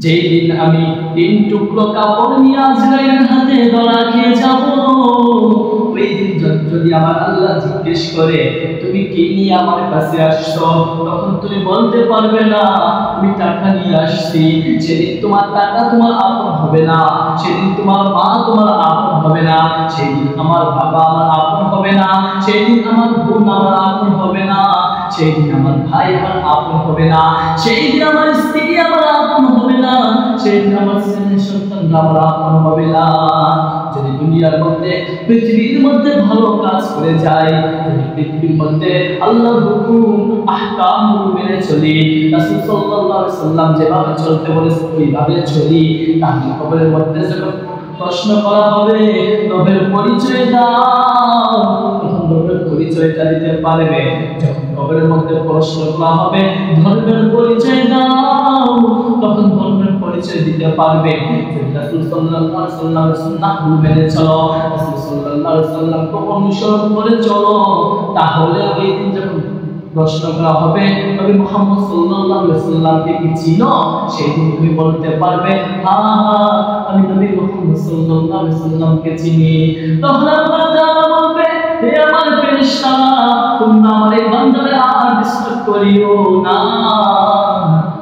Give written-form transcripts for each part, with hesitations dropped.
যেই দিন আমি 3 টুকরো কাপড় নিয়ে আজরাইলের হাতে ধরা খেয়ে যাব, ওই দিন যদি আমার আল্লাহ জিজ্ঞেস করে তুমি কি নিয়ে আমার কাছে আসছো, তখন তুমি বলতে পারবে না আমি টাকা নিয়ে আসছি। সেদিন তোমার টাকা তোমার আপন হবে না, সেদিন তোমার মা তোমার আপন হবে না, সেদিন আমার বাবা আমার আপন হবে না, সেদিন আমার বোন আমার আপন হবে না, সেদিন আমার ভাই আমার আপন হবে না, সেদিন আমার স্ত্রী আমার আপন হবে না, সেদিন আমার ছেলে সন্তান আমার আপন হবে না। যদি দুনিয়ার মধ্যে পৃথিবীর মধ্যে ভালো কাজ করে যায়, যদি পৃথিবীর মধ্যে আল্লাহর হুকুম আহকাম মেনে চলি, রাসূল সাল্লাল্লাহু আলাইহি সাল্লাম যেভাবে চলতে বলেছেন ওইভাবে চলি, তাহলে কবরের মধ্যে যখন প্রশ্ন করা হবে নবের পরিচয় দাও, তখন নবের পরিচয়টা দিতে পারবে। যখন কবরের মধ্যে প্রশ্ন করা হবে ধর্মের পরিচয় দাও, তখন ধর্মের পরিচয় দিতে পারবে। রাসূল সাল্লাল্লাহু আলাইহি সাল্লামের সুন্নাহ মেনে চলো, রাসূল সাল্লাল্লাহু আলাইহি সাল্লামকে অনুসরণ করে চলো, তাহলে ওই দিন যখন প্রশ্ন করা হবে নবী মুহাম্মদ সাল্লাল্লাহু আলাইহি সাল্লামকে কি চিনো, সেদিন তুমি বলতে পারবে হ্যাঁ আমি নবী মুহাম্মদ সাল্লাল্লাহু আলাইহি সাল্লামকে চিনি। তখন আল্লাহ তাআলা বলবে হে আমার ফেরেশতারা, তোমরা আমার এই বান্দারে আর ডিস্টার্ব করিও না,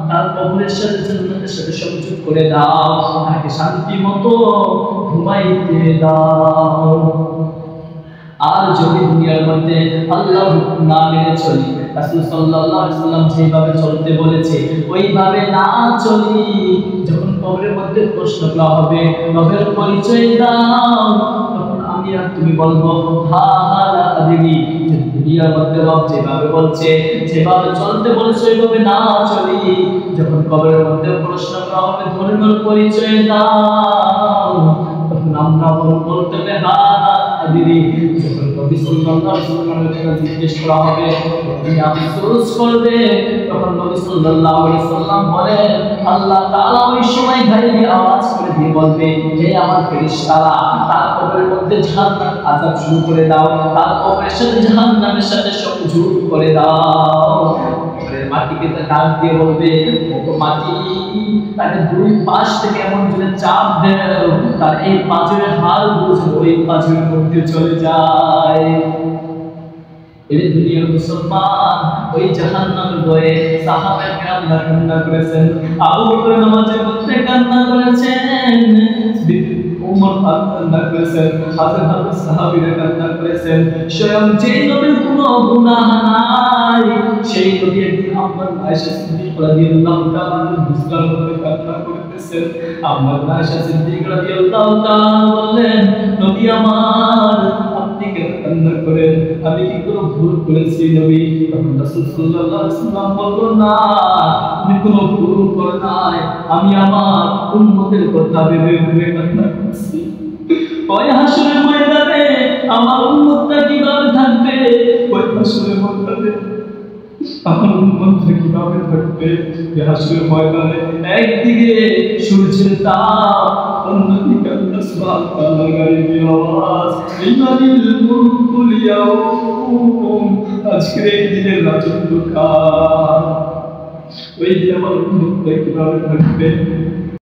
তার কবরের সাথে জান্নাতের সাথে সংযোগ করে দাও, তাকে শান্তি মতো ঘুমাইতে দাও। আর যদি দুনিয়ার মধ্যে আল্লাহর হুকুম না মেনে চলি, রাসূল সাল্লাল্লাহু আলাইহি সাল্লাম যেভাবে চলতে বলেছে ওইভাবে না চলি, যখন কবরের মধ্যে প্রশ্ন করা হবে রবের পরিচয় দাও, তখন আমি আর তুমি বলবো হা হা লা আদরি। দুনিয়ার মধ্যে রব যেভাবে বলছে যেভাবে চলতে বলেছে ওইভাবে না চলি, যখন কবরের মধ্যে প্রশ্ন করা হবে ধর্মের পরিচয় দাও, তখন আমরা বলতে হবে হা হা আদরি। যখন নবী সাল্লাল্লাহু আলাইহি সাল্লামের কাছে জিজ্ঞেস করা হবে তিনি আফসোস করবে, তখন নবী সাল্লাল্লাহু আলাইহি সাল্লাম বলে আল্লাহ তাআলা ওই সময় গায়েবী আওয়াজ করে দিয়ে বলবে হে আমার ফেরেশতারা, তার কবরের মধ্যে জাহান্নাম আযাব শুরু করে দাও, তার কবরের সাথে জাহান্নামের সাথে সংযোগ করে দাও। কবরের মাটিকে ডাক দিয়ে বলবে ও মাটি, তাকে দুই পাশ থেকে এমন জোরে চাপ দাও তার এই পাঁজরের হাড় বুঝে ওই পাঁজরের মধ্যে চলে যায়। এই দুনিয়ার মুসলমান ওই জাহান্নামের ভয়ে সাহাবায়ে কেরাম কান্না করেছেন, আবু বকর নামাজের মধ্যে কান্না করেছেন, উমর কান্না করেছেন, হাজার সাহাবীরা কান্না করেছেন, স্বয়ং যে নবীর কোনো গুনাহ নাই সেই নবী একদিন আম্মা আয়েশা সিদ্দিকা রাদিয়াল্লাহু তাআলা বুঝলার মধ্যে কান্না করতেছেন। আম্মা আয়েশা সিদ্দিকা রাদিয়াল্লাহু তাআলা বললেন নবী আমার আপনি কেন কান্না করেন, আমি কি কোনো ভুল করেছি নবী? তখন রাসূল সাল্লাল্লাহু আলাইহি ওয়াসাল্লাম বললেন না আপনি কোনো ভুল করেন নাই, আমি আমার উম্মতের কথা ভেবে ভেবে কান্না করছি। ওই হাসরের ময়দানে আমার উম্মতটা কিভাবে থাকবে, ওই হাসরের ময়দানে আমার উম্মতটা কিভাবে থাকবে, ওই হাসরের ময়দানে একদিকে সূর্যের তাপ, অন্যদিকে আল্লাহ সুবহানাহু ওয়া তাআলার গায়েবী আওয়াজ লিমানিল মুলকুল ইয়াউম, আজকের এই দিনের রাজত্ব কার? ওই দিন আমার উম্মতটা কিভাবে থাকবে?